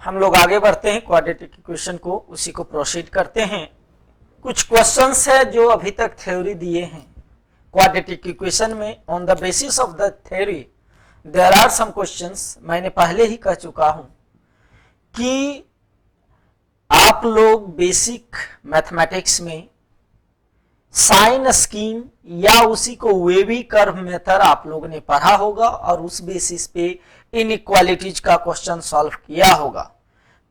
हम लोग आगे बढ़ते हैं, क्वाड्रेटिक इक्वेशन को उसी को प्रोसीड करते हैं। कुछ क्वेश्चंस है जो अभी तक थ्योरी दिए हैं क्वाड्रेटिक इक्वेशन में। On the basis of the theory there are some questions. मैंने पहले ही कह चुका हूं कि आप लोग बेसिक मैथमेटिक्स में साइन स्कीम या उसी को वेवी कर्व मेथड आप लोगों ने पढ़ा होगा और उस बेसिस पे इनइक्वालिटीज का क्वेश्चन सॉल्व किया होगा।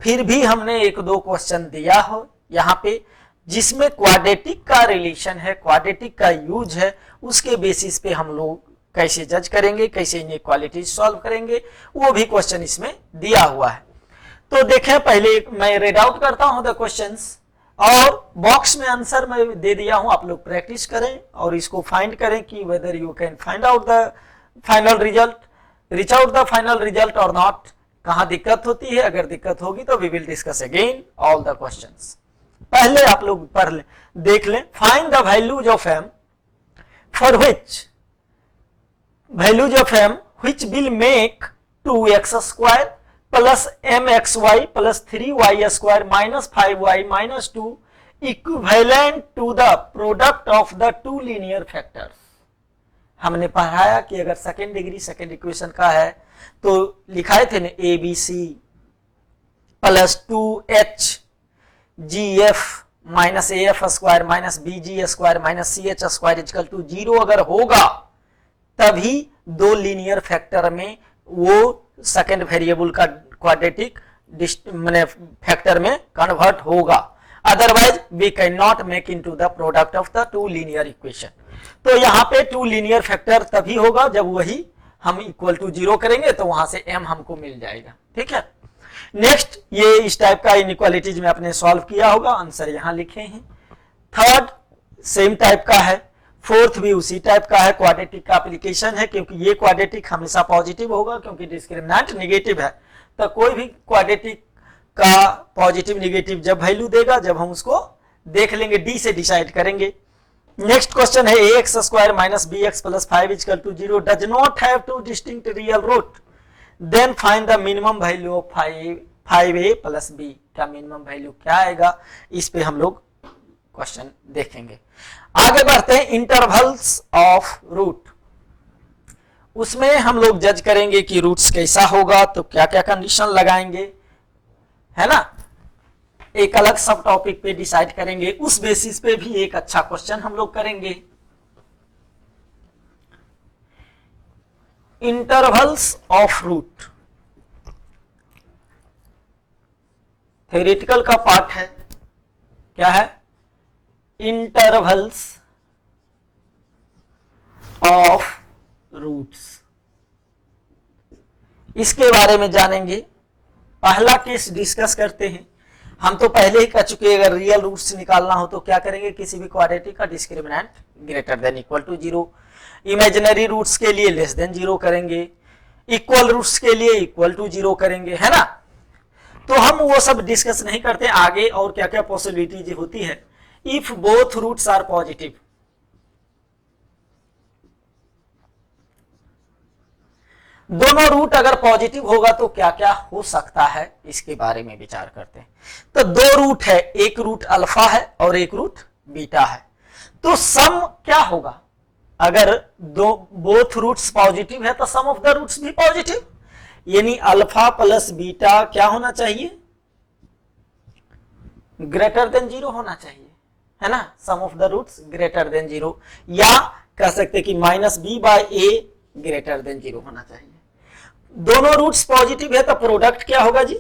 फिर भी हमने एक दो क्वेश्चन दिया हो यहाँ पे जिसमें क्वाड्रेटिक का रिलेशन है, क्वाड्रेटिक का यूज है, उसके बेसिस पे हम लोग कैसे जज करेंगे, कैसे इनइक्वालिटीज सॉल्व करेंगे, वो भी क्वेश्चन इसमें दिया हुआ है। तो देखें, पहले मैं रीड आउट करता हूं द क्वेश्चंस और बॉक्स में आंसर मैं दे दिया हूं, आप लोग प्रैक्टिस करें और इसको फाइंड करें कि whether you can find out the final result, reach out the final result और नॉट। कहां दिक्कत होती है, अगर दिक्कत होगी तो we will discuss again all the questions. पहले आप लोग पढ़ लें, देख लें। Find the values of m for which values of m which will make 2x² plus mxy plus 3y square minus 5y minus 2 equivalent to the product of the two linear factors. हमने पढ़ाया कि अगर second degree second equation का है तो लिखाए थे ना ABC plus 2h gf minus AF square minus BG square minus CH square equal to 0 अगर होगा तभी दो लीनियर फैक्टर में वो सेकेंड वेरिएबल का क्वाड्रेटिक माने फैक्टर में कन्वर्ट होगा, otherwise we can not make into the product of the two linear equation. तो यहाँ पे टू लीनियर फैक्टर तभी होगा जब वही हम इक्वल टू 0 करेंगे तो वहां से m हमको मिल जाएगा। ठीक है, नेक्स्ट ये इस टाइप का इनइक्वालिटीज में आपने सॉल्व किया होगा, आंसर यहां लिखे हैं। थर्ड सेम टाइप का है, फोर्थ भी उसी टाइप का है, क्वाड्रेटिक का एप्लीकेशन है, क्योंकि ये क्वाड्रेटिक हमेशा पॉजिटिव होगा क्योंकि डिस्क्रिमिनेंट नेगेटिव है। तो कोई भी क्वाड्रेटिक का पॉजिटिव नेगेटिव जब वैल्यू देगा, जब हम उसको देख लेंगे, डी से डिसाइड करेंगे। नेक्स्ट क्वेश्चन है ax square minus bx plus 5 equal to 0 does not have two distinct real root, then find the minimum value of 5a plus b। का मिनिमम वैल्यू क्या आएगा, इस पे हम लोग क्वेश्चन देखेंगे। आगे बढ़ते हैं, इंटरवल्स ऑफ रूट। उसमें हम लोग जज करेंगे कि रूट्स कैसा होगा, तो क्या क्या कंडीशन लगाएंगे, है ना। एक अलग सब टॉपिक पे डिसाइड करेंगे, उस बेसिस पे भी एक अच्छा क्वेश्चन हम लोग करेंगे। इंटरवल्स ऑफ रूट थ्योरेटिकल का पार्ट है, क्या है, इंटरवल्स ऑफ रूट्स। इसके बारे में जानेंगे। पहला केस डिस्कस करते हैं। हम तो पहले ही कह चुके हैं, अगर रियल रूट्स निकालना हो तो क्या करेंगे, किसी भी क्वाड्रेटिक का discriminant greater than equal to 0, imaginary roots के लिए लेस देन 0 करेंगे, इक्वल रूट्स के लिए इक्वल टू 0 करेंगे, है ना। तो हम वो सब डिस्कस नहीं करते आगे, और क्या क्या पॉसिबिलिटी होती है। If both roots are positive, दोनों रूट अगर पॉजिटिव होगा तो क्या क्या हो सकता है, इसके बारे में विचार करते हैं। तो दो रूट है, एक रूट अल्फा है और एक रूट बीटा है, तो सम क्या होगा, अगर दो बोथ रूट्स पॉजिटिव है तो सम ऑफ द रूट्स भी पॉजिटिव, यानी अल्फा प्लस बीटा क्या होना चाहिए, ग्रेटर देन 0 होना चाहिए, है ना। Sum of the roots greater than 0, या कह सकते कि minus b by a greater than 0 होना चाहिए। दोनों रूट्स पॉजिटिव है तो प्रोडक्ट क्या होगा जी,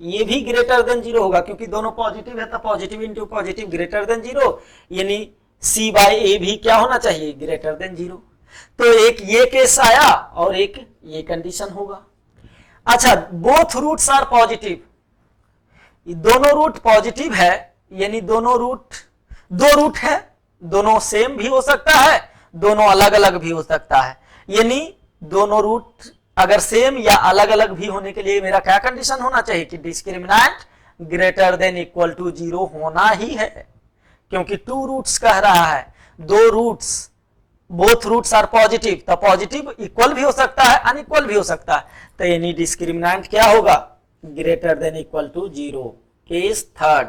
ये भी ग्रेटर देन 0 होगा, क्योंकि दोनों पॉजिटिव है तो positive into positive greater than 0, यानी c बाय ए भी क्या होना चाहिए, ग्रेटर देन 0। तो एक ये केस आया और एक ये कंडीशन होगा। अच्छा, बोथ रूट्स आर पॉजिटिव, दोनों रूट पॉजिटिव है, यानी दोनों रूट, दो रूट है, दोनों सेम भी हो सकता है, दोनों अलग अलग भी हो सकता है, यानी दोनों रूट अगर सेम या अलग अलग भी होने के लिए मेरा क्या कंडीशन होना चाहिए कि discriminant greater than equal to 0 होना ही है, क्योंकि टू रूट्स कह रहा है, दो roots, both roots are positive, तो पॉजिटिव इक्वल भी हो सकता है, अनइक्वल भी हो सकता है, तो यानी डिस्क्रिमिनेंट क्या होगा, greater than equal to 0। Case third,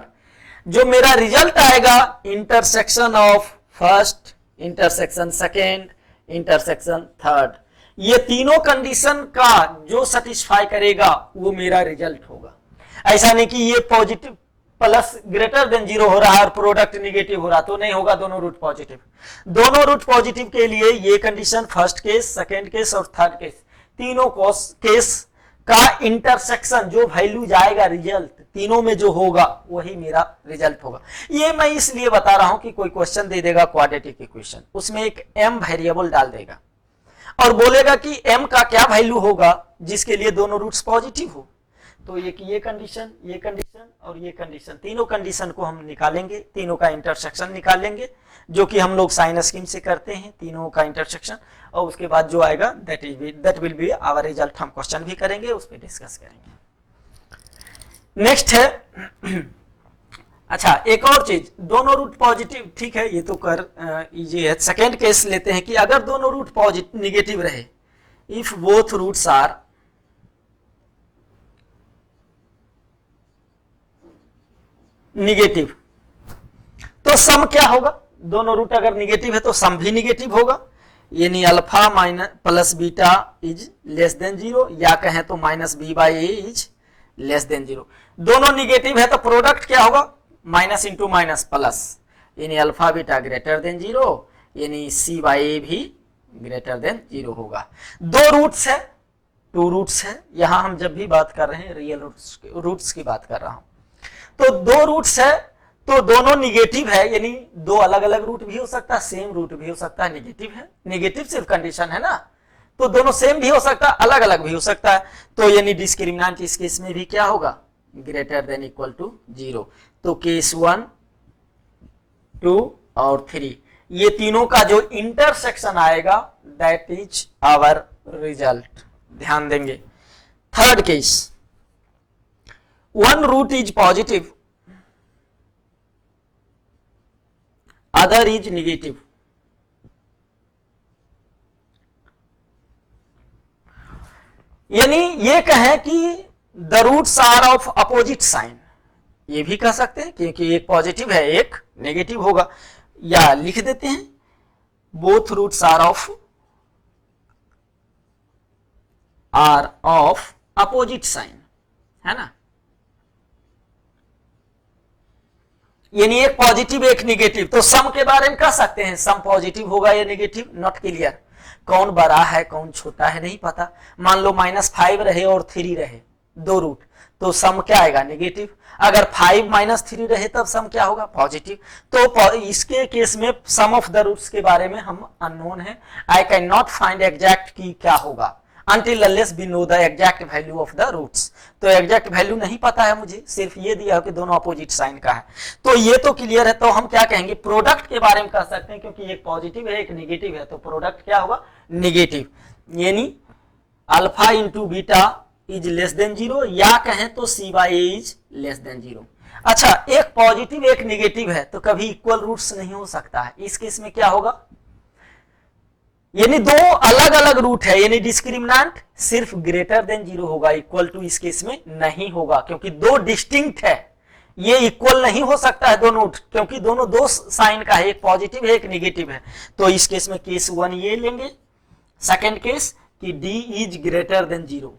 जो मेरा रिजल्ट आएगा intersection of first, intersection second, intersection third, ये तीनों कंडीशन का जो सेटिस्फाई करेगा वो मेरा रिजल्ट होगा। ऐसा नहीं कि ये पॉजिटिव प्लस ग्रेटर देन 0 हो रहा है और प्रोडक्ट निगेटिव हो रहा, तो नहीं होगा, दोनों रूट पॉजिटिव। दोनों रूट पॉजिटिव के लिए ये condition first case, second case और थर्ड केस, तीनों केस का इंटरसेक्शन जो वैल्यू जाएगा रिजल्ट तीनों में जो होगा वही मेरा रिजल्ट होगा। ये मैं इसलिए बता रहा हूं कि कोई क्वेश्चन दे देगा क्वाड्रेटिक इक्वेशन, उसमें एक m वेरिएबल डाल देगा और बोलेगा कि m का क्या वैल्यू होगा जिसके लिए दोनों रूट्स पॉजिटिव हो। तो ये कंडीशन, ये कंडीशन और ये कंडीशन, तीनों कंडीशन को हम निकालेंगे, तीनों का इंटरसेक्शन निकालेंगे, जो कि हम लोग साइन स्कीम से करते हैं, तीनों का इंटरसेक्शन, और उसके बाद जो आएगा that will be our result. हम क्वेश्चन भी करेंगे, उस पर डिस्कस करेंगे। नेक्स्ट है अच्छा, एक और चीज, दोनों रूट पॉजिटिव, ठीक है, ये तो कर इजी है। सेकेंड केस लेते हैं कि अगर दोनों रूट पॉजिटिव निगेटिव रहे, if both roots are negative, तो सम क्या होगा? दोनों रूट अगर निगेटिव है तो सम भी निगेटिव होगा, यानी alpha minus plus beta is less than 0, या कहें तो minus B by A is less than 0। दोनों निगेटिव है तो प्रोडक्ट क्या होगा? माइनस इंटू माइनस प्लस, यानी अल्फा बीटा ग्रेटर देन 0, यानी सी बाई ए भी ग्रेटर देन 0 होगा। दो रूट्स है, टू रूट्स है, यहां हम जब भी बात कर रहे हैं रियल रूट्स की बात कर रहा हूं। तो दो रूट्स है तो दोनों निगेटिव है, यानी दो अलग अलग रूट भी हो सकता है, सेम रूट भी हो सकता है, निगेटिव है, निगेटिव सिर्फ कंडीशन है ना, तो दोनों सेम भी हो सकता है, अलग अलग भी हो सकता है, तो यानी डिस्क्रिमिनेंट इस केस में भी क्या होगा? Greater than equal to 0। तो केस 1, 2 और 3, ये तीनों का जो इंटरसेक्शन आएगा दैट इज आवर रिजल्ट। ध्यान देंगे। Third case, one root is positive, other is negative, यानी ये कहें कि the roots are of opposite sign, ये भी कह सकते हैं क्योंकि एक पॉजिटिव है एक नेगेटिव होगा, या लिख देते हैं both roots are of opposite sign, है ना, यानी एक पॉजिटिव एक निगेटिव। तो सम के बारे में कह सकते हैं सम पॉजिटिव होगा या निगेटिव, नॉट क्लियर, कौन बड़ा है कौन छोटा है नहीं पता। मान लो -5 रहे और 3 रहे, दो रूट, तो सम क्या आएगा? निगेटिव। अगर 5 - 3 रहे तब सम क्या होगा? पॉजिटिव। तो इसके केस में सम ऑफ द रूट्स के बारे में हम अननोन है, I can not find exact की क्या होगा until unless we know the exact value of the roots। तो एग्जैक्ट वैल्यू नहीं पता है मुझे, सिर्फ ये दिया है कि दोनों अपोजिट साइन का है, तो ये तो क्लियर है। तो हम क्या कहेंगे? प्रोडक्ट के बारे में कह सकते हैं, क्योंकि एक पॉजिटिव है एक निगेटिव है, तो प्रोडक्ट क्या होगा? निगेटिव, यानी alpha into beta is less than 0, या कहें तो c by A is less than 0। अच्छा, एक पॉजिटिव एक निगेटिव है तो कभी इक्वल रूट्स नहीं हो सकता है, इस केस में क्या होगा? यानी दो अलग अलग रूट है, यानी डिस्क्रिमिनेंट सिर्फ ग्रेटर देन 0 होगा, इक्वल टू इस केस में नहीं होगा, क्योंकि दो डिस्टिंक्ट है, ये इक्वल नहीं हो सकता है दोनों, क्योंकि दोनों दो साइन का है, एक पॉजिटिव है एक निगेटिव है। तो इस केस में केस 1 ये लेंगे, सेकेंड केस कि d is greater than 0,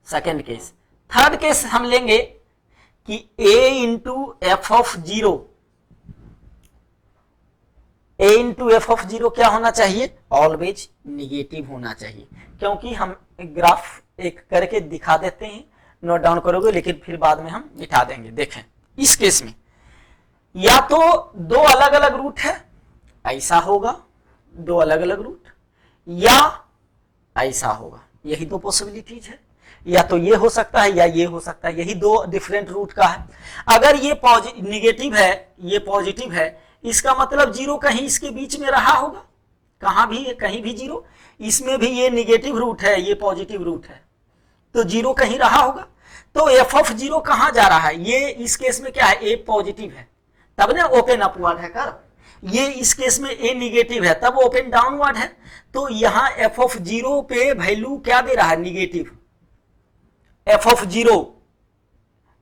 second case. Third case हम लेंगे कि a into f of 0, a into f of 0 क्या होना चाहिए? ऑलवेज निगेटिव होना चाहिए, क्योंकि हम ग्राफ एक करके दिखा देते हैं, नोट डाउन करोगे, लेकिन फिर बाद में हम मिटा देंगे। देखें, इस केस में या तो दो अलग अलग रूट है, ऐसा होगा, दो अलग अलग रूट, या ऐसा होगा, यही दो पॉसिबिलिटीज है, या तो ये हो सकता है या ये हो सकता है, यही दो डिफरेंट रूट का है। अगर ये निगेटिव है ये पॉजिटिव है, इसका मतलब 0 कहीं इसके बीच में रहा होगा, कहां भी कहीं भी 0, इसमें भी ये निगेटिव रूट है ये पॉजिटिव रूट है, तो 0 कहीं रहा होगा। तो एफ ऑफ 0 कहां जा रहा है? ये इस केस में क्या है? ए पॉजिटिव है तब ना ओपन अपवर्ड है कर, ये इस केस में ए निगेटिव है तब ओपन डाउनवर्ड है। तो यहां एफ ऑफ 0 पे वैल्यू क्या दे रहा है? Negative. F of zero,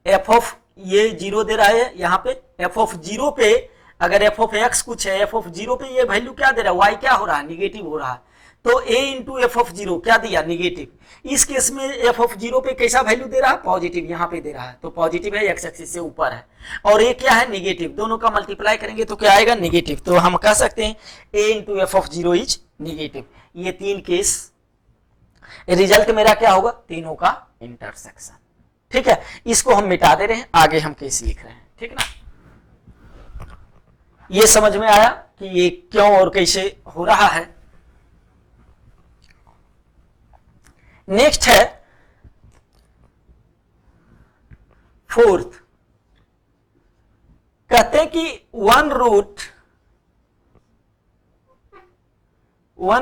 F of ये जीरो दे रहा है यहाँ पे, एफ ऑफ जीरो पे अगर एफ ऑफ एक्स कुछ है, एफ ऑफ जीरो पे ये वैल्यू क्या दे रहा है, वाई क्या हो रहा है, निगेटिव हो रहा है, तो ए इंटू एफ ऑफ जीरो क्या दिया, निगेटिव। इस केस में एफ ऑफ जीरो पे कैसा वैल्यू दे रहा है, पॉजिटिव, यहाँ पे दे रहा है, तो पॉजिटिव है, एक्स एक्सिस से ऊपर है, और ये क्या है, निगेटिव, दोनों का मल्टीप्लाई करेंगे तो क्या आएगा, निगेटिव। तो हम कह सकते हैं a into f of zero is negative. ये तीन केस, रिजल्ट मेरा क्या होगा, तीनों का इंटरसेक्शन। ठीक है, इसको हम मिटा दे रहे हैं, आगे हम केस लिख रहे हैं, ठीक ना। ये समझ में आया कि ये क्यों और कैसे हो रहा है। नेक्स्ट है फोर्थ, कहते हैं कि one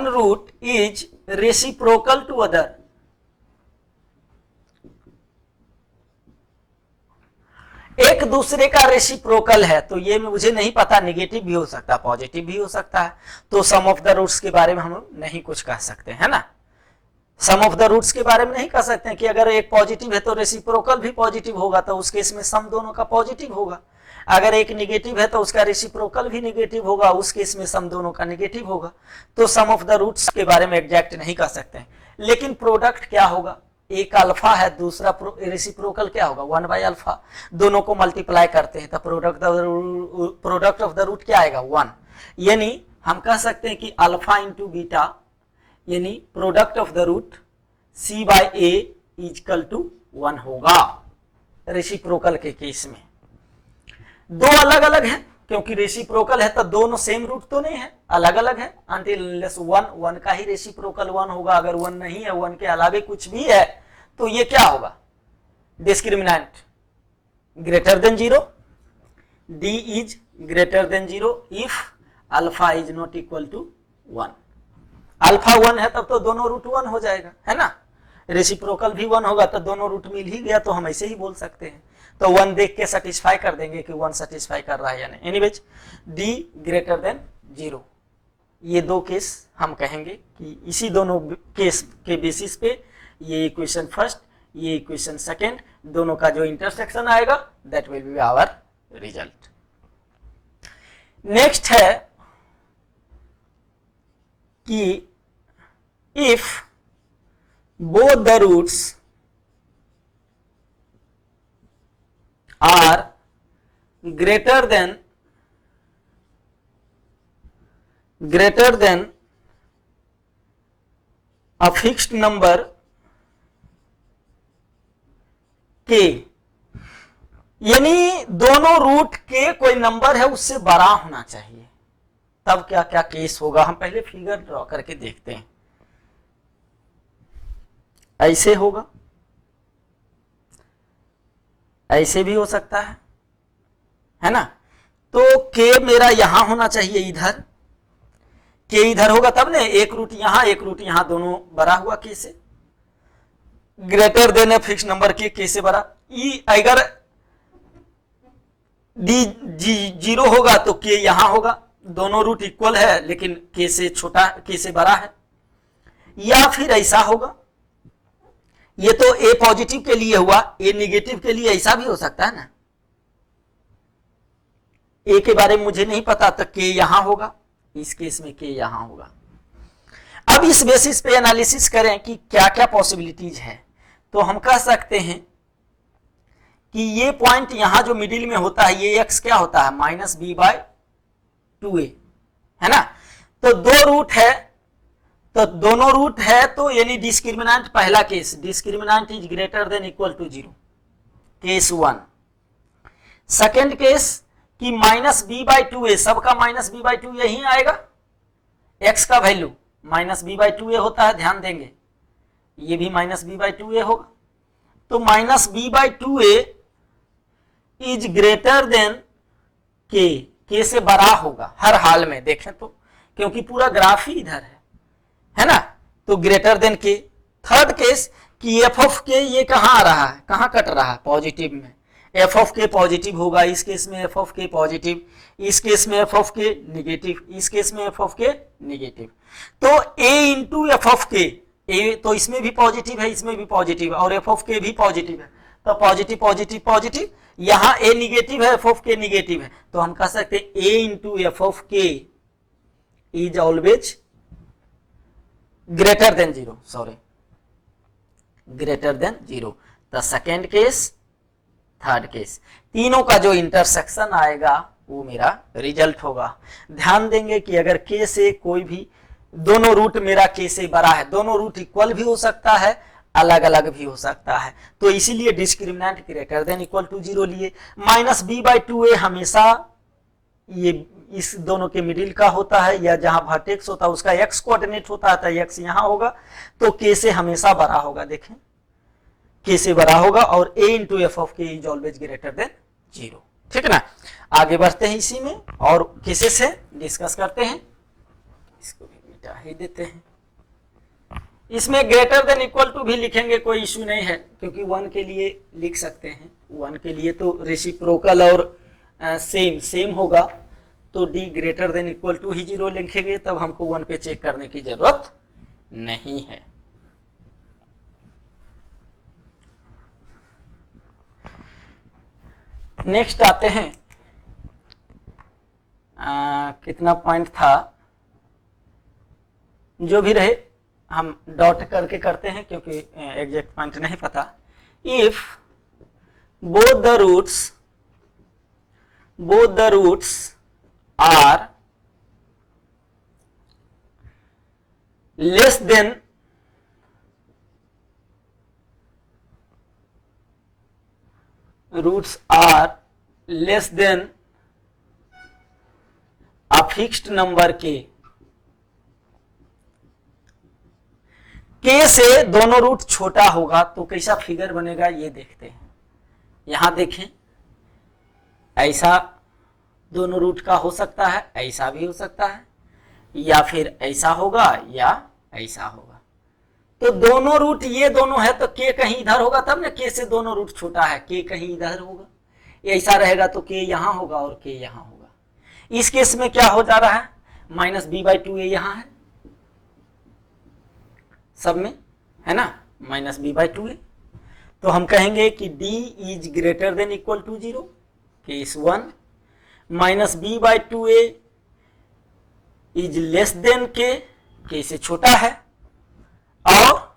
root is reciprocal to other. एक दूसरे का रेसिप्रोकल है, तो ये मुझे नहीं पता, नेगेटिव भी हो सकता है, पॉजिटिव भी हो सकता है, तो सम ऑफ द रूट्स के बारे में हम नहीं कुछ कह सकते है ना। सम ऑफ द रूट्स के बारे में नहीं कह सकते हैं कि अगर एक पॉजिटिव है तो रेसिप्रोकल भी पॉजिटिव होगा, तो उस केस में सम दोनों का पॉजिटिव होगा। अगर एक नेगेटिव है तो उसका रेसिप्रोकल भी नेगेटिव होगा, उस केस में सम दोनों का नेगेटिव होगा। तो सम ऑफ द रूट्स के बारे में एग्जैक्ट नहीं कह सकते हैं, लेकिन प्रोडक्ट क्या होगा, एक अल्फा है, दूसरा रेसिप्रोकल क्या होगा, 1 बाई अल्फा, दोनों को मल्टीप्लाई करते हैं तो प्रोडक्ट ऑफ द रूट क्या आएगा, 1। यानी हम कह सकते हैं कि अल्फा इंटू बीटा यानी product of the root c by A equal to 1 होगा। रेसिप्रोकल के केस में दो अलग अलग है, क्योंकि रेसिप्रोकल है तो दोनों सेम रूट तो नहीं है, अलग अलग है। अनटिल 1 का ही रेसिप्रोकल 1 होगा, अगर 1 नहीं है, 1 के अलावे कुछ भी है तो ये क्या होगा, discriminant greater than 0, d is greater than 0 if alpha is not equal to 1। Alpha 1 है तब तो दोनों रूट 1 हो जाएगा, है ना। रेसिप्रोकल भी 1 होगा तो दोनों रूट मिल ही गया, तो हम ऐसे ही बोल सकते हैं। तो 1 देख के सेटिस्फाई कर देंगे कि 1 सेटिस्फाई कर रहा है या नहीं। एनीवेज d ग्रेटर देन 0, ये दो केस हम कहेंगे कि इसी दोनों केस के बेसिस पे ये इक्वेशन फर्स्ट, ये इक्वेशन सेकेंड, दोनों का जो इंटरसेक्शन आएगा that will be our result. Next है कि if both the roots are greater than a fixed number k, यानी दोनों रूट के कोई नंबर है उससे बड़ा होना चाहिए, तब क्या क्या केस होगा। हम पहले फिगर ड्रॉ करके देखते हैं। ऐसे होगा, ऐसे भी हो सकता है ना। तो के मेरा यहां होना चाहिए, इधर के इधर होगा तब ने, एक रूट यहां एक रूट यहां, दोनों बड़ा हुआ के से, greater than a fix number के से बड़ा। अगर डी 0 होगा तो के यहां होगा, दोनों रूट इक्वल है लेकिन के से छोटा, के से बड़ा है। या फिर ऐसा होगा, ये तो ए पॉजिटिव के लिए हुआ, ए निगेटिव के लिए ऐसा भी हो सकता है ना। ए के बारे में मुझे नहीं पता, तो के यहां होगा, इस केस में के यहां होगा। अब इस बेसिस पे एनालिसिस करें कि क्या क्या पॉसिबिलिटीज है, तो हम कह सकते हैं कि ये पॉइंट यहां जो मिडिल में होता है, ये एक्स क्या होता है, -b/2a, है ना। तो दो रूट है, तो दोनों रूट है, तो यानी डिस्क्रिमिनेंट, पहला case discriminant is greater than equal to 0, case 1। Second case कि -b/2a, सबका -b/2 यही आएगा, x का वैल्यू -b/2a होता है, ध्यान देंगे, ये भी -b/2a होगा। तो -b/2a इज ग्रेटर देन के से बड़ा होगा हर हाल में, देखें तो, क्योंकि पूरा ग्राफ ही इधर है ना। तो ग्रेटर देन के। थर्ड केस कि एफ ऑफ के ये कहां आ रहा है, कहां कट रहा है, पॉजिटिव में, एफ ऑफ के पॉजिटिव होगा, इस केस में एफ ऑफ के पॉजिटिव, इस केस में एफ ऑफ के निगेटिव, इस केस में एफ ऑफ के निगेटिव। तो ए इंटू एफ ऑफ के, ए तो इसमें भी पॉजिटिव है, इसमें भी पॉजिटिव है, और एफ ऑफ के भी पॉजिटिव है, तो पॉजिटिव पॉजिटिव पॉजिटिव, यहां ए निगेटिव है, एफ ऑफ के निगेटिव है, तो हम कह सकते हैं ए इंटू एफ ऑफ के is always greater than zero, sorry greater than zero. The second case, third case, तीनों का जो इंटरसेक्शन आएगा वो मेरा रिजल्ट होगा। ध्यान देंगे कि अगर के से कोई भी दोनों रूट मेरा के से बड़ा है, दोनों रूट इक्वल भी हो सकता है, अलग अलग भी हो सकता है, तो इसीलिए discriminant greater than equal to zero लिए। Minus B by two A हमेशा ये इस दोनों के मिडिल का होता है, या जहां वर्टेक्स होता है उसका एक्स कोऑर्डिनेट होता है, तो एक्स यहां होगा, तो के से हमेशा बड़ा होगा, देखें के से बड़ा होगा, और ए इंटू एफ ऑफ के is always greater than zero. ठीक है ना, आगे बढ़ते हैं इसी में और केसेस है डिस्कस करते हैं। इसको भी मिटा ही देते हैं। इसमें ग्रेटर देन इक्वल टू भी लिखेंगे, कोई इश्यू नहीं है, क्योंकि वन के लिए लिख सकते हैं, वन के लिए तो रेसिप्रोकल और सेम सेम होगा, तो D greater than equal to ही जीरो लिखेंगे, तब हमको वन पे चेक करने की जरूरत नहीं है। नेक्स्ट आते हैं, कितना पॉइंट था, जो भी रहे हम डॉट करके करते हैं, क्योंकि एग्जैक्ट पॉइंट नहीं पता। If both the roots are less than a fixed number k से दोनों रूट छोटा होगा तो कैसा फिगर बनेगा ये देखते हैं। यहां देखें, ऐसा दोनों रूट का हो सकता है, ऐसा भी हो सकता है, या फिर ऐसा होगा या ऐसा होगा। तो दोनों रूट ये दोनों है, तो के कहीं इधर होगा, तब ना के से दोनों रूट छोटा है, के कहीं इधर होगा, ऐसा रहेगा तो के यहां होगा और के यहां होगा। इस केस में क्या हो जा रहा है, minus B by two A यहां है, सब में है ना, minus B by two A, तो हम कहेंगे कि d is greater than equal to zero, case one. Minus B by two A is less than के से छोटा है, और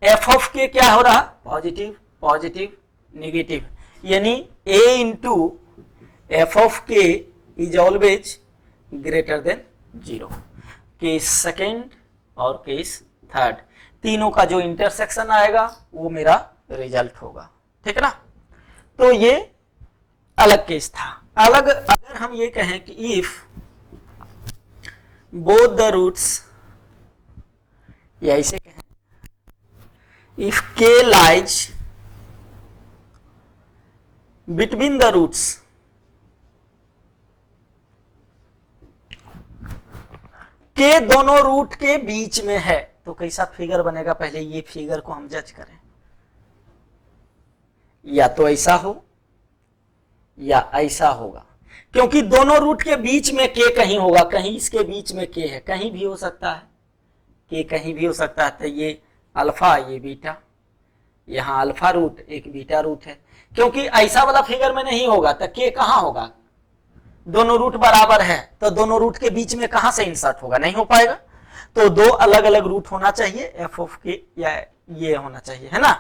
एफ ऑफ के क्या हो रहा, पॉजिटिव पॉजिटिव नेगेटिव, यानी a इंटू एफ ऑफ के is always greater than zero. Case second और केस थर्ड, तीनों का जो इंटरसेक्शन आएगा वो मेरा रिजल्ट होगा। ठीक है ना, तो ये अलग केस था। अलग अगर हम ये कहें कि इफ बोथ द रूट्स, या इसे कहें if k lies between the roots, के दोनों रूट के बीच में है, तो कैसा फिगर बनेगा, पहले ये फिगर को हम जज करें। या तो ऐसा हो या ऐसा होगा, क्योंकि दोनों रूट के बीच में के कहीं होगा, कहीं इसके बीच में के है, कहीं भी हो सकता है, के कहीं भी हो सकता है। तो ये अल्फा, ये बीटा, यहाँ अल्फा रूट एक बीटा रूट है, क्योंकि ऐसा वाला फिगर में नहीं होगा, तो के कहाँ होगा, दोनों रूट बराबर है, तो दोनों रूट के बीच में कहां से इंसर्ट होगा, नहीं हो पाएगा। तो दो अलग अलग रूट होना चाहिए, एफ ऑफ के या ये होना चाहिए, है ना।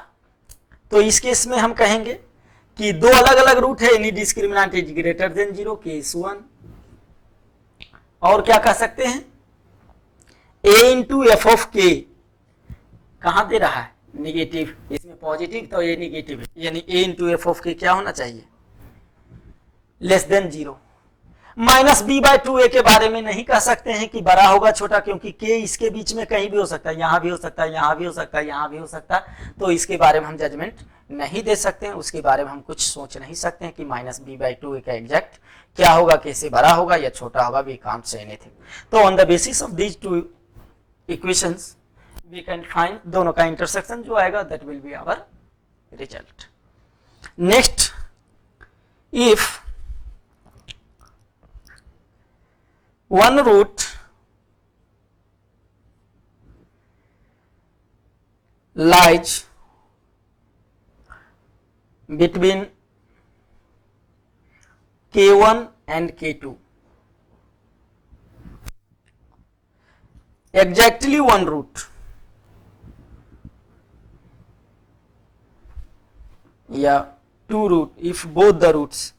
तो इस केस में हम कहेंगे कि दो अलग अलग रूट है, यानी discriminant is greater than zero, case one. और क्या कह सकते हैं, ए इंटू एफ ऑफ के कहां दे रहा है, निगेटिव, इसमें पॉजिटिव, तो ये निगेटिव है, यानी ए इंटू एफ ऑफ के क्या होना चाहिए, less than zero. Minus B by two a के बारे में नहीं कह सकते हैं कि बड़ा होगा छोटा, क्योंकि के इसके बीच में कहीं भी हो सकता है, यहां भी हो सकता है, यहां भी हो सकता है, यहां भी हो सकता है, तो इसके बारे में हम जजमेंट नहीं दे सकते हैं, उसके बारे में हम कुछ सोच नहीं सकते हैं कि माइनस बी बाई टू ए का एग्जैक्ट क्या होगा, कैसे बड़ा होगा या छोटा होगा, वी कांट से एनीथिंग। तो on the basis of these two equations we can find दोनों का इंटरसेक्शन जो आएगा, that will be our result. Next, if one root lies between K1 and K2. Exactly one root या two root if both the roots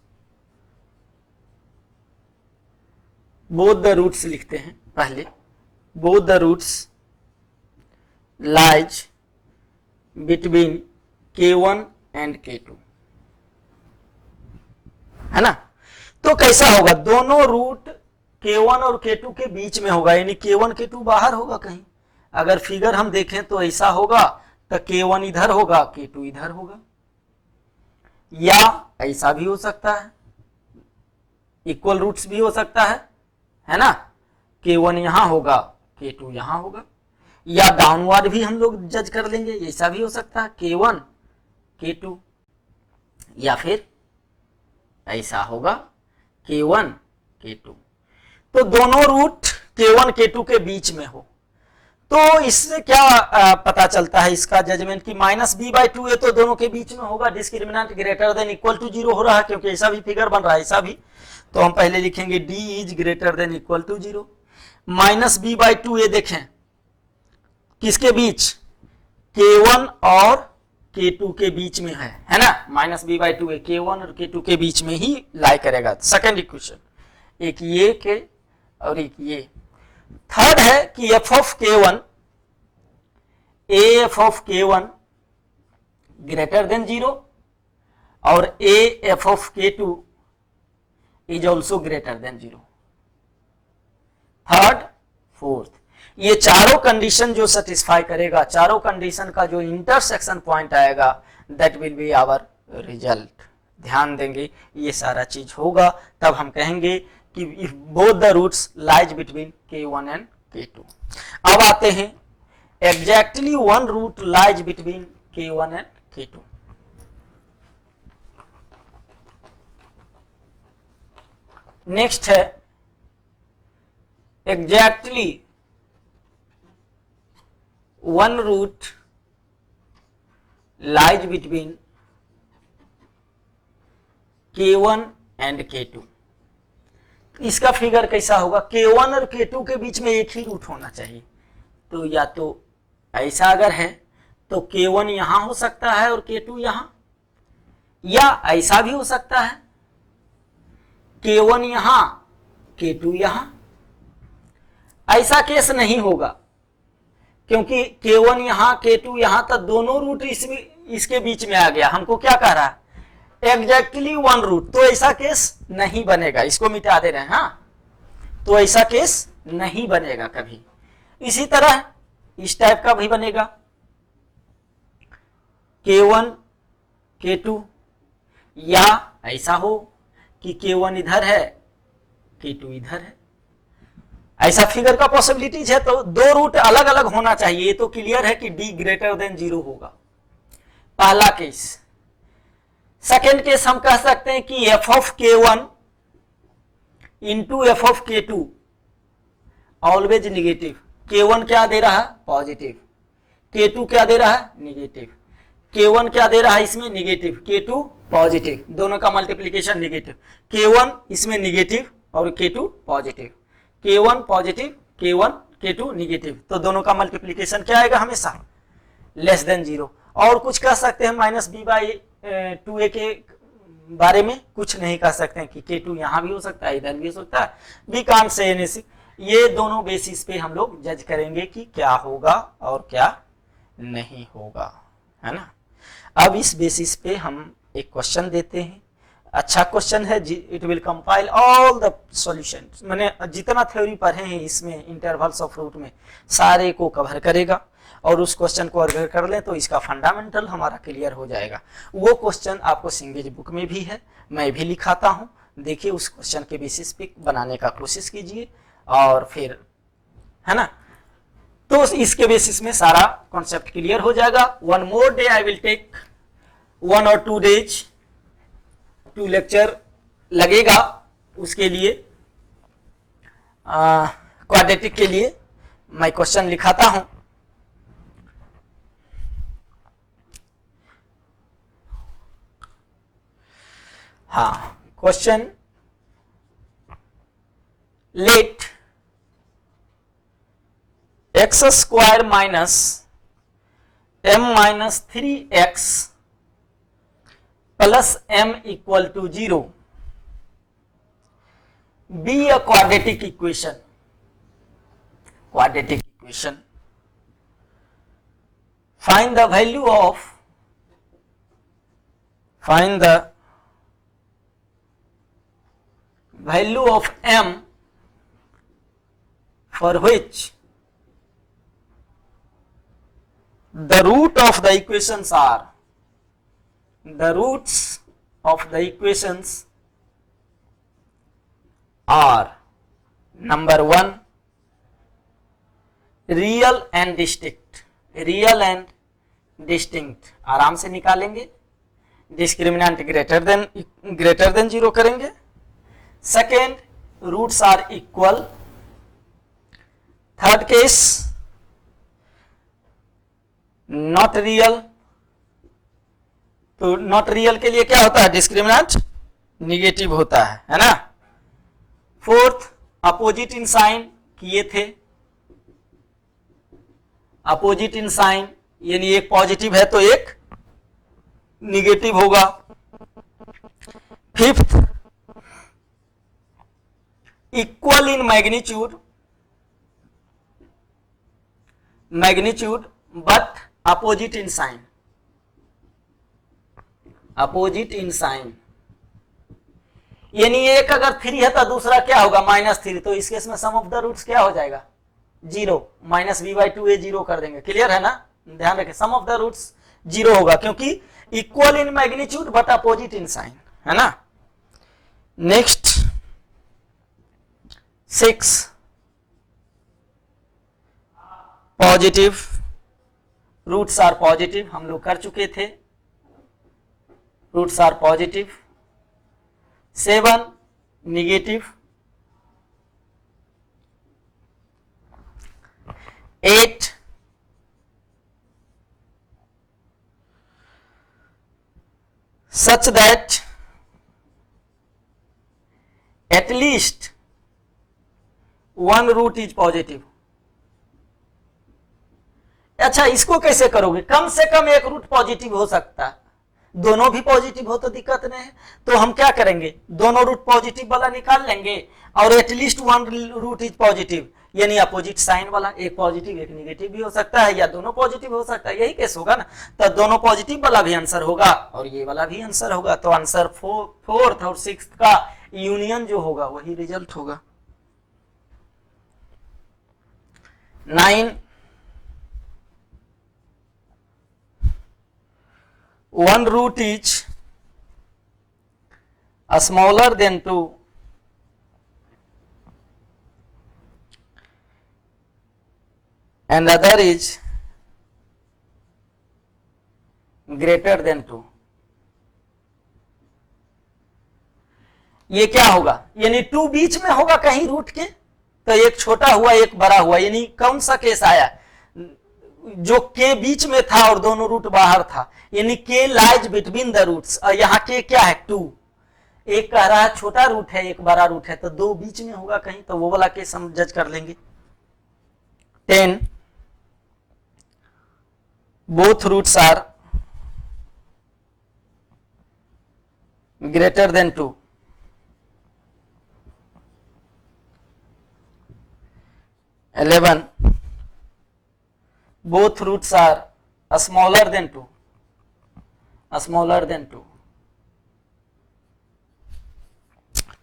लिखते हैं पहले, both the roots lies between K1 and K2, है ना। तो कैसा होगा, दोनों रूट K1 और K2 के बीच में होगा, यानी K1 K2 बाहर होगा कहीं। अगर फिगर हम देखें तो ऐसा होगा, तो K1 इधर होगा, K2 इधर होगा, या ऐसा भी हो सकता है, इक्वल रूट्स भी हो सकता है ना। K1 यहां होगा, K2 यहां होगा, या डाउनवर्ड भी हम लोग जज कर लेंगे, ऐसा भी हो सकता है K1 K2, या फिर ऐसा होगा K1 K2। तो दोनों रूट K1 K2 के बीच में हो, तो इससे क्या पता चलता है इसका जजमेंट कि -b/2 है तो दोनों के बीच में होगा, discriminant greater than equal to 0 हो रहा है, क्योंकि ऐसा भी फिगर बन रहा है, ऐसा भी। तो हम पहले लिखेंगे d is greater than equal to 0। -b/2 ये देखें किसके बीच, K1 और K2 के बीच में है ना। -b/2 है, K1 और K2 के बीच में ही लाई करेगा। सेकंड इक्वेशन, एक ये के और एक ये। थर्ड है कि f of K1 AF of K1 greater than 0 और AF of K2 is also greater than 0। Third, fourth, ये चारों कंडीशन जो सेटिस्फाई करेगा, चारों कंडीशन का जो इंटरसेक्शन पॉइंट आएगा, that will be our result. ध्यान देंगे, ये सारा चीज होगा, तब हम कहेंगे कि if both the roots lies between K1 and K2। अब आते हैं exactly one root lies between K1 and K2। Next है exactly one root lies between K1 and K2। इसका फिगर कैसा होगा, K1 और K2 के बीच में एक ही रूट होना चाहिए। तो या तो ऐसा अगर है तो K1 यहां हो सकता है और K2 यहां, या ऐसा भी हो सकता है K1 यहां K2 यहां। ऐसा केस नहीं होगा, क्योंकि K1 यहां K2 यहां, तक दोनों रूट इसके बीच में आ गया। हमको क्या कह रहा है, एग्जैक्टली वन रूट, तो ऐसा केस नहीं बनेगा, इसको मिटा दे रहे हैं। हाँ, तो ऐसा केस नहीं बनेगा कभी। इसी तरह इस टाइप का भी बनेगा, K1 K2, या ऐसा हो कि K1 इधर है K2 इधर है। ऐसा फिगर का पॉसिबिलिटीज है, तो दो रूट अलग अलग होना चाहिए। ये तो क्लियर है कि d ग्रेटर देन 0 होगा, पहला केस। सेकेंड केस हम कह सकते हैं कि f of K1 into f of K2 always negative. K1 क्या दे रहा है, पॉजिटिव, K2 क्या दे रहा है, निगेटिव। K1 क्या दे रहा है इसमें, निगेटिव, K2 पॉजिटिव, दोनों का मल्टीप्लीकेशन निगेटिव। K1 इसमें निगेटिव और K2 positive, K1 positive, K1 K2 negative, तो दोनों का मल्टीप्लीकेशन क्या आएगा, हमेशा लेस देन 0। और कुछ कह सकते हैं -b/2a के बारे में कुछ नहीं कह सकते हैं कि K2 यहां भी हो सकता है, इधर भी हो सकता है, वी कांट से एनीथिंग। ये दोनों बेसिस पे हम लोग जज करेंगे कि क्या होगा और क्या नहीं होगा, है ना। अब इस बेसिस पे हम एक क्वेश्चन देते हैं। अच्छा क्वेश्चन है, it will compile all the solutions. मैंने जितना थ्योरी पढ़े हैं इसमें इंटरवल्स ऑफ रूट में, सारे को कवर करेगा, और उस क्वेश्चन को अगर कर लें तो इसका फंडामेंटल हमारा क्लियर हो जाएगा। वो क्वेश्चन आपको सिंगेज बुक में भी है, मैं भी लिखाता हूँ, देखिए उस क्वेश्चन के बेसिस पे बनाने का कोशिश कीजिए, और फिर, है ना, तो इसके बेसिस में सारा कॉन्सेप्ट क्लियर हो जाएगा। One more day I will take 1 or 2 days, 2 lecture लगेगा उसके लिए, क्वाड्रेटिक के लिए। मैं क्वेश्चन लिखाता हूं। हाँ, question, let X square minus m minus 3x plus m equal to 0 be a quadratic equation. Quadratic equation. Find the value of m for which the root of the equations are number 1 real and distinct. आराम से निकालेंगे. Discriminant greater than 0 करेंगे. Second, roots are equal. Third case, not real. तो not real के लिए क्या होता है? डिस्क्रिमिनेंट निगेटिव होता है ना. फोर्थ, अपोजिट इन साइन किए थे. अपोजिट इन साइन यानी एक पॉजिटिव है तो एक निगेटिव होगा. Fifth, equal in magnitude but opposite in sign. यानी एक अगर 3 है तो दूसरा क्या होगा? -3. तो इस केस में सम ऑफ द रूट्स क्या हो जाएगा? 0. माइनस b/2a 0 कर देंगे. क्लियर है ना? ध्यान रखें, सम ऑफ द रूट्स 0 होगा क्योंकि equal in magnitude but opposite in sign, है ना. Next 6, positive. Roots are positive, हम लोग कर चुके थे. Roots are positive. 7, negative. 8, such that at least one root is positive. अच्छा, इसको कैसे करोगे? कम से कम एक रूट पॉजिटिव हो सकता है. दोनों भी पॉजिटिव हो तो दिक्कत नहीं है. तो हम क्या करेंगे? दोनों रूट पॉजिटिव वाला निकाल लेंगे और at least one root is positive यानी अपोजिट साइन वाला. एक पॉजिटिव एक निगेटिव भी हो सकता है या दोनों पॉजिटिव हो सकता है. यही केस होगा ना. तो दोनों पॉजिटिव वाला भी आंसर होगा और ये वाला भी आंसर होगा. तो आंसर 4th और 6th का यूनियन जो होगा वही रिजल्ट होगा. 9, one root is smaller than 2 and other is greater than 2. ये क्या होगा? यानी 2 बीच में होगा कहीं रूट के, तो एक छोटा हुआ एक बड़ा हुआ. यानी कौन सा केस आया? जो के बीच में था और दोनों रूट बाहर था. यानी के लाइज बिटवीन द रूट्स. और यहाँ के क्या है? 2. एक कह रहा है छोटा रूट है एक बड़ा रूट है, तो 2 बीच में होगा कहीं, तो वो वाला केस हम जज कर लेंगे. 10, both roots are greater than 2. 11, both roots are smaller than 2.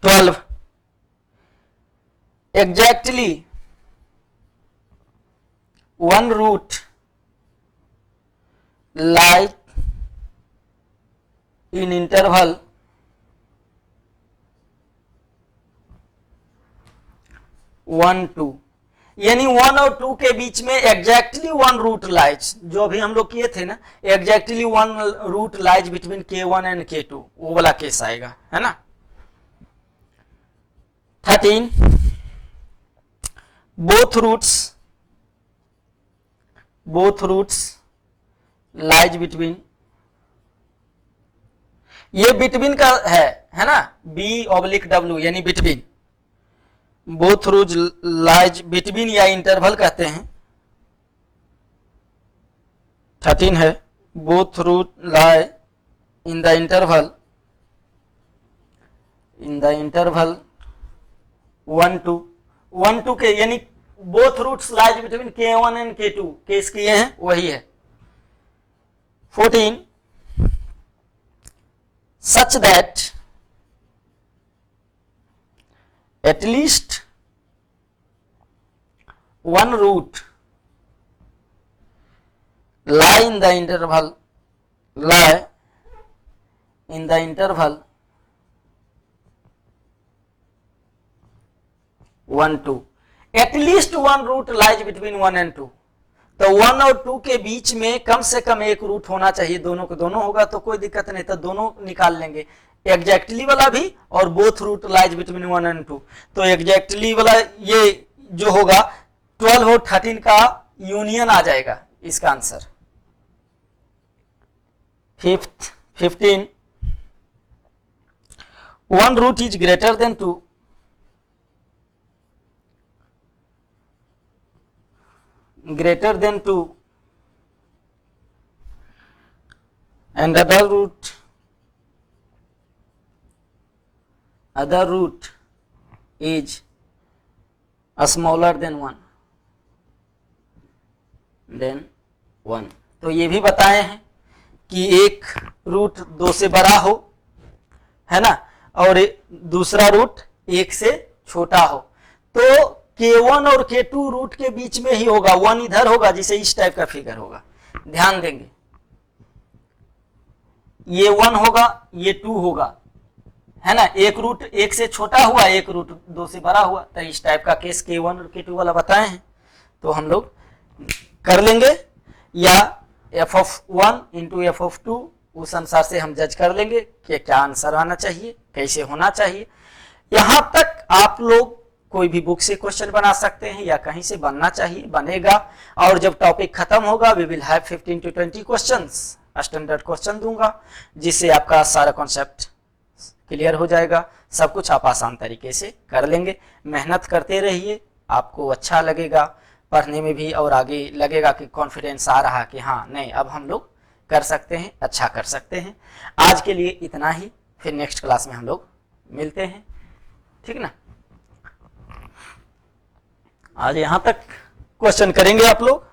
12, exactly one root lies in interval 1, 2. यानी 1 और 2 के बीच में एग्जैक्टली 1 रूट लाइज. जो अभी हम लोग किए थे ना, exactly 1 root lies between K1 and K2, वो वाला केस आएगा, है ना. 13, both roots lies between ये बिटवीन का है ना, B/W यानी between, both root lies between या इंटरवल कहते हैं। 13 है, both root lie in the interval 1 to के, यानी both roots lies between K1 and K2, case किए हैं वही है। 14 such that at least one root lie in the interval 1 2, at least one root lies between 1 and 2, तो 1 और 2 के बीच में कम से कम एक रूट होना चाहिए। दोनों को दोनों होगा तो कोई दिक्कत नहीं, तो दोनों निकाल लेंगे, एग्जैक्टली वाला भी और both root lies between 1 and 2। तो एग्जैक्टली वाला ये जो होगा 12 और 13 का यूनियन आ जाएगा इसका answer. 15 1 root is greater than 2 and other root is smaller than 1 तो ये भी बताए हैं कि एक रूट 2 से बड़ा हो, है ना, और दूसरा रूट 1 से छोटा हो, तो K1 और K2 रूट के बीच में ही होगा, 1 इधर होगा, जिसे इस टाइप का फिगर होगा। ध्यान देंगे, ये 1 होगा, ये 2 होगा, है ना, एक रूट 1 से छोटा हुआ, एक रूट 2 से बड़ा हुआ, तो इस टाइप का केस K1 और K2 वाला बताए हैं, तो हम लोग कर लेंगे, या f(1) इंटू f(2) उस अनुसार से हम जज कर लेंगे कि क्या आंसर आना चाहिए, कैसे होना चाहिए। यहां तक आप लोग कोई भी बुक से क्वेश्चन बना सकते हैं या कहीं से बनना चाहिए, बनेगा। और जब टॉपिक खत्म होगा we will have 15 to 20 questions, standard question दूंगा, जिससे आपका सारा कॉन्सेप्ट क्लियर हो जाएगा, सब कुछ आप आसान तरीके से कर लेंगे। मेहनत करते रहिए, आपको अच्छा लगेगा पढ़ने में भी, और आगे लगेगा कि कॉन्फिडेंस आ रहा कि हाँ नहीं अब हम लोग कर सकते हैं, अच्छा कर सकते हैं। आज के लिए इतना ही, फिर नेक्स्ट क्लास में हम लोग मिलते हैं, ठीक ना। आज यहाँ तक क्वेश्चन करेंगे आप लोग।